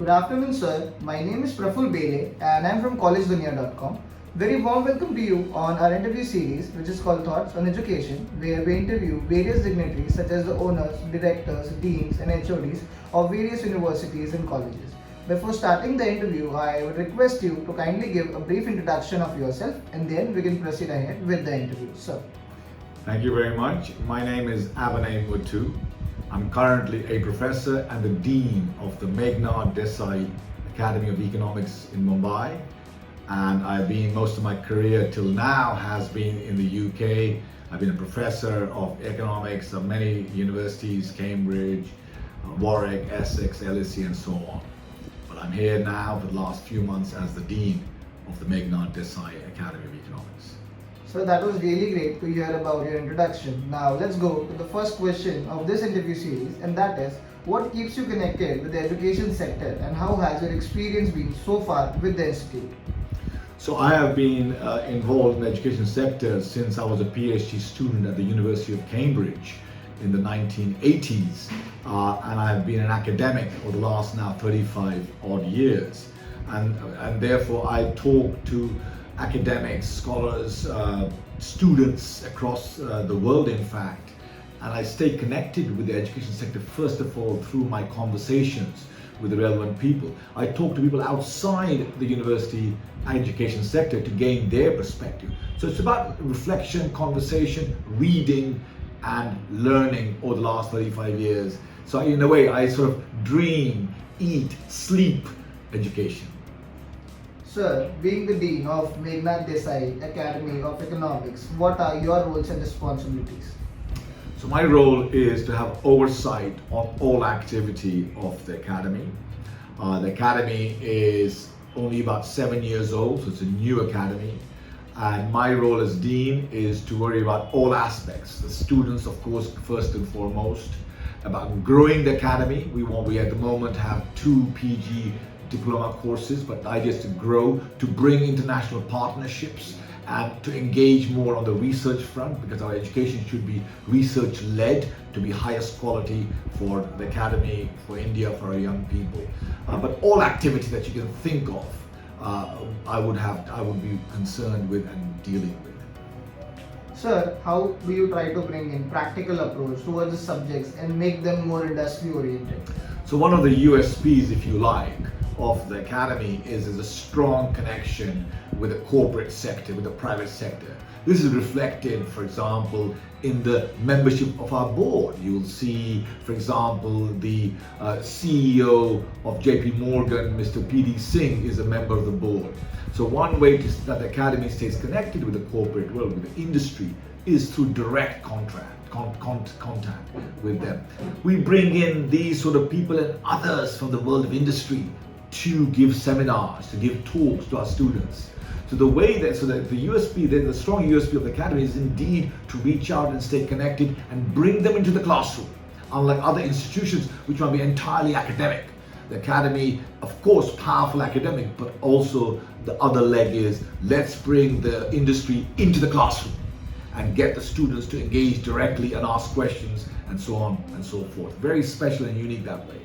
Good afternoon, sir. My name is Praful Bele and I'm from collegedunia.com. Very warm welcome to you on our interview series, which is called Thoughts on Education, where we interview various dignitaries such as the owners, directors, deans, and HODs of various universities and colleges. Before starting the interview, I would request you to kindly give a brief introduction of yourself and then we can proceed ahead with the interview. Sir. Thank you very much. My name is Abhinay Muthoo. I'm currently a professor and the Dean of the Meghnad Desai Academy of Economics in Mumbai. And I've been, most of my career till now has been in the UK. I've been a professor of economics at many universities, Cambridge, Warwick, Essex, LSE and so on. But I'm here now for the last few months as the Dean of the Meghnad Desai Academy of Economics. So that was really great to hear about your introduction. Now let's go to the first question of this interview series, and that is, what keeps you connected with the education sector and how has your experience been so far with the institute? So I have been involved in the education sector since I was a PhD student at the University of Cambridge in the 1980s, and I've been an academic for the last now 35 odd years, and therefore I talk to academics, scholars, students across the world in fact, and I stay connected with the education sector first of all through my conversations with the relevant people. I talk to people outside the university education sector to gain their perspective. So it's about reflection, conversation, reading and learning over the last 35 years. So in a way I sort of dream, eat, sleep education. Sir, being the Dean of Meghnad Desai Academy of Economics, what are your roles and responsibilities? So my role is to have oversight on all activity of the Academy. The Academy is only about 7 years old, so it's a new Academy. And my role as Dean is to worry about all aspects. The students, of course, first and foremost, about growing the Academy. We at the moment have 2 PG diploma courses, but the idea is to grow, to bring international partnerships and to engage more on the research front, because our education should be research led to be highest quality for the Academy, for India, for our young people. But all activity that you can think of, I would be concerned with and dealing with. Sir, how do you try to bring in practical approach towards the subjects and make them more industry oriented? So one of the USPs, if you like, of the Academy is a strong connection with the corporate sector, with the private sector. This is reflected, for example, in the membership of our board. You will see, for example, the CEO of JP Morgan, Mr. P.D. Singh, is a member of the board. So one way that the Academy stays connected with the corporate world, with the industry, is through direct contact with them. We bring in these sort of people and others from the world of industry to give seminars, to give talks to our students. So the USP, the strong USP of the Academy is indeed to reach out and stay connected and bring them into the classroom. Unlike other institutions which might be entirely academic. The Academy, of course, powerful academic, but also the other leg is let's bring the industry into the classroom and get the students to engage directly and ask questions and so on and so forth. Very special and unique that way.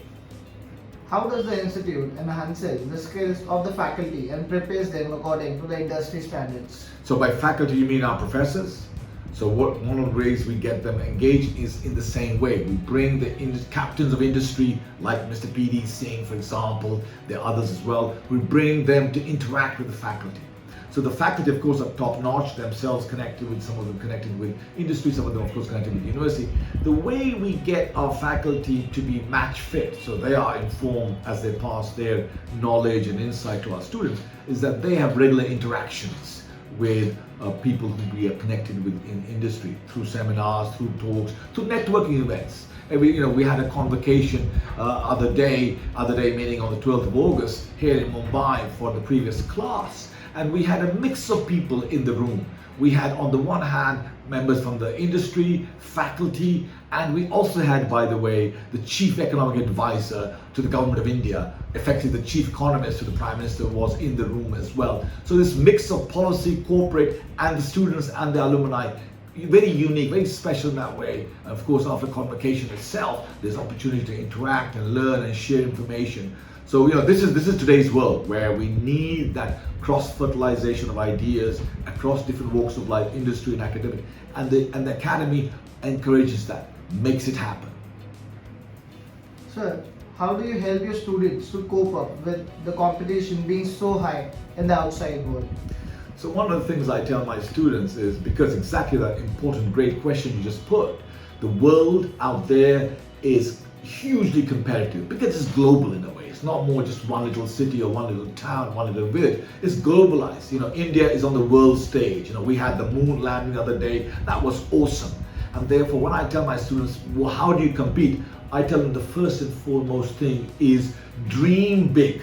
How does the institute enhances the skills of the faculty and prepares them according to the industry standards? So by faculty you mean our professors? So one of the ways we get them engaged is in the same way. We bring the captains of industry like Mr. P.D. Singh, for example, there are others as well. We bring them to interact with the faculty. So the faculty, of course, are top-notch, themselves connected with, some of them connected with industry, some of them, of course, connected with the university. The way we get our faculty to be match fit, so they are informed as they pass their knowledge and insight to our students, is that they have regular interactions with people who we are connected with in industry, through seminars, through talks, through networking events. We had a convocation other day meaning on the 12th of August here in Mumbai for the previous class. And we had a mix of people in the room. We had, on the one hand, members from the industry, faculty, and we also had, by the way, the chief economic advisor to the government of India, effectively the chief economist to the Prime Minister, was in the room as well. So this mix of policy, corporate, and the students and the alumni, very unique, very special in that way. And of course, after convocation itself, there's opportunity to interact and learn and share information. So this is today's world where we need that cross-fertilization of ideas across different walks of life, industry and academic, and the academy encourages that, makes it happen. Sir, how do you help your students to cope up with the competition being so high in the outside world? So one of the things I tell my students is, because exactly that important, great question you just put, the world out there is hugely competitive because it's global in a way. It's not more just one little city or one little town, one little village. It's globalized. India is on the world stage. We had the moon landing the other day. That was awesome. And therefore, when I tell my students, well, how do you compete? I tell them the first and foremost thing is dream big.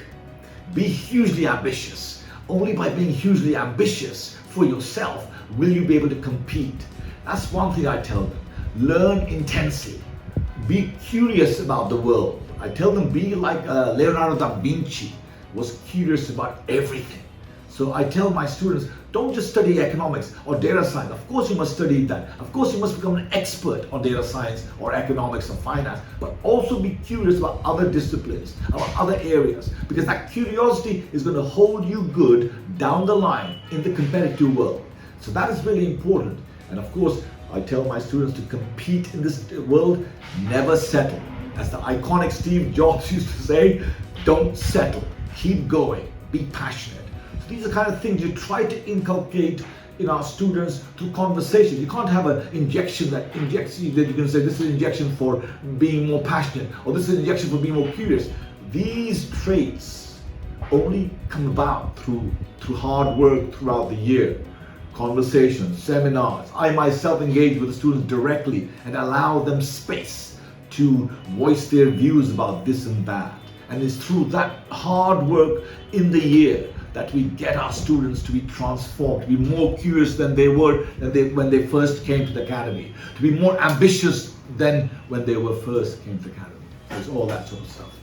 Be hugely ambitious. Only by being hugely ambitious for yourself will you be able to compete. That's one thing I tell them. Learn intensely. Be curious about the world. I tell them, be like Leonardo da Vinci, was curious about everything. So I tell my students, don't just study economics or data science. Of course you must study that. Of course you must become an expert on data science or economics or finance, but also be curious about other disciplines, about other areas, because that curiosity is going to hold you good down the line in the competitive world. So that is really important. And of course, I tell my students to compete in this world, never settle. As the iconic Steve Jobs used to say, don't settle, keep going, be passionate. So these are the kind of things you try to inculcate in our students through conversation. You can't have an injection that injects you, that you can say this is an injection for being more passionate, or this is an injection for being more curious. These traits only come about through hard work throughout the year. Conversations, seminars. I myself engage with the students directly and allow them space to voice their views about this and that. And it's through that hard work in the year that we get our students to be transformed, to be more curious than they were when they first came to the academy, to be more ambitious than when they were first came to the academy. It's all that sort of stuff.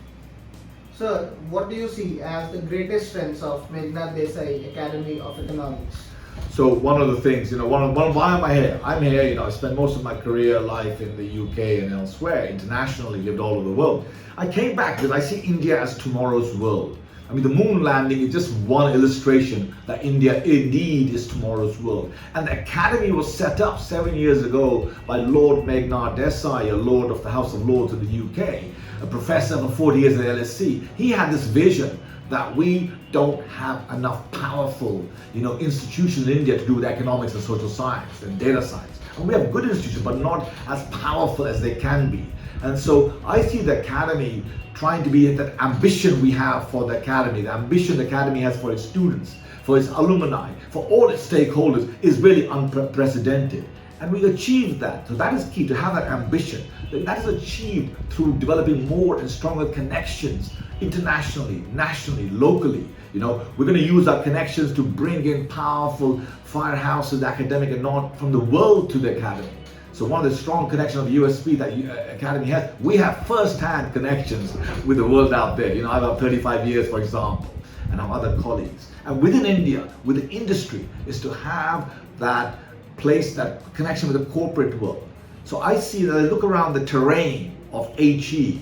Sir, what do you see as the greatest strengths of Meghnad Desai Academy of Economics? So one of the things, why am I here? I'm here, I spent most of my career life in the UK and elsewhere, internationally, lived all over the world. I came back because I see India as tomorrow's world. I mean, the moon landing is just one illustration that India indeed is tomorrow's world. And the academy was set up 7 years ago by Lord Meghnad Desai, a Lord of the House of Lords in the UK, a professor for 40 years at LSE. He had this vision that we don't have enough powerful, institutions in India to do with economics and social science and data science. And we have good institutions, but not as powerful as they can be. And so I see the academy trying to be that ambition we have for the academy, the ambition the academy has for its students, for its alumni, for all its stakeholders is really unprecedented. And we achieved that. So that is key, to have that ambition. That is achieved through developing more and stronger connections internationally, nationally, locally. We're going to use our connections to bring in powerful firehouses, academic and not from the world to the academy. So one of the strong connections of USP that Academy has, we have first-hand connections with the world out there. I've had 35 years, for example, and I have other colleagues. And within India, within industry, is to have that place, that connection with the corporate world. So I see that I look around the terrain of HE.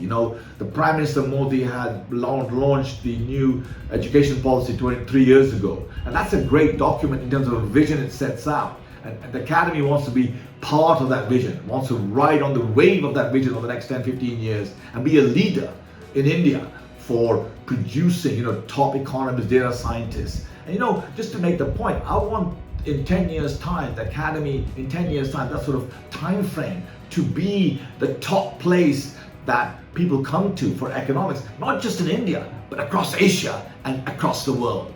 The Prime Minister Modi had launched the new education policy 23 years ago. And that's a great document in terms of the vision it sets out. And the Academy wants to be part of that vision, wants to ride on the wave of that vision over the next 10, 15 years and be a leader in India for producing, top economists, data scientists. And just to make the point, I want in 10 years' time, the Academy in 10 years' time, that sort of time frame, to be the top place that people come to for economics, not just in India, but across Asia and across the world.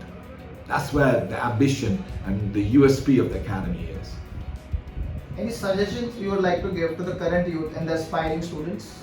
That's where the ambition and the USP of the Academy is. Any suggestions you would like to give to the current youth and the aspiring students?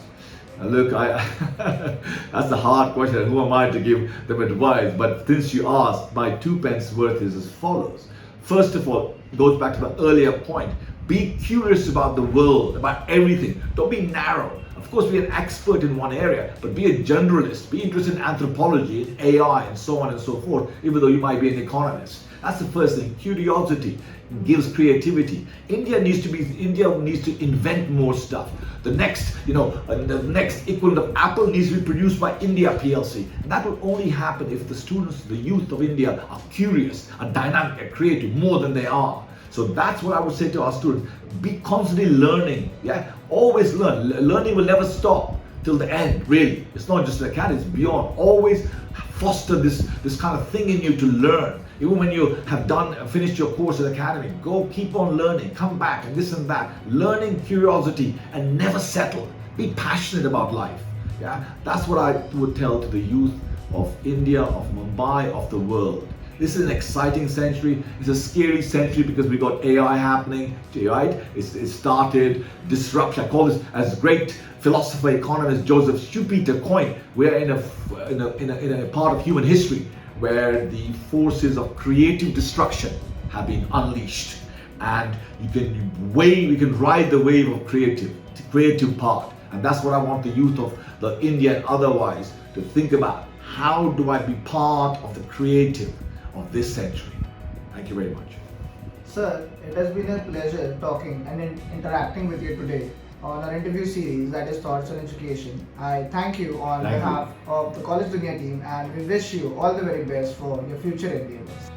Look, that's a hard question. Who am I to give them advice? But since you asked, my 2 pence worth is as follows. First of all, it goes back to the earlier point. Be curious about the world, about everything. Don't be narrow. Of course, be an expert in one area, but be a generalist. Be interested in anthropology, in AI, and so on and so forth, even though you might be an economist. That's the first thing. Curiosity gives creativity. India needs to invent more stuff. The next, the next equivalent of Apple needs to be produced by India PLC. And that will only happen if the students, the youth of India are curious, are dynamic, are creative more than they are. So that's what I would say to our students. Be constantly learning. Yeah, always learn. Learning will never stop till the end, really. It's not just the academy, it's beyond. Always foster this kind of thing in you to learn. Even when you have finished your course at the academy, keep on learning, come back and this and that. Learning, curiosity, and never settle. Be passionate about life. Yeah, that's what I would tell to the youth of India, of Mumbai, of the world. This is an exciting century. It's a scary century because we got AI happening, right? It started disruption. I call this, as great philosopher, economist Joseph Schumpeter coined, we're in a part of human history where the forces of creative destruction have been unleashed, and we can ride the wave of creative part. And that's what I want the youth of the India and otherwise to think about. How do I be part of the creative of this century? Thank you very much. Sir, it has been a pleasure talking and interacting with you today on our interview series, that is Thoughts on Education. I thank you on behalf of the College Dunia team, and we wish you all the very best for your future endeavors.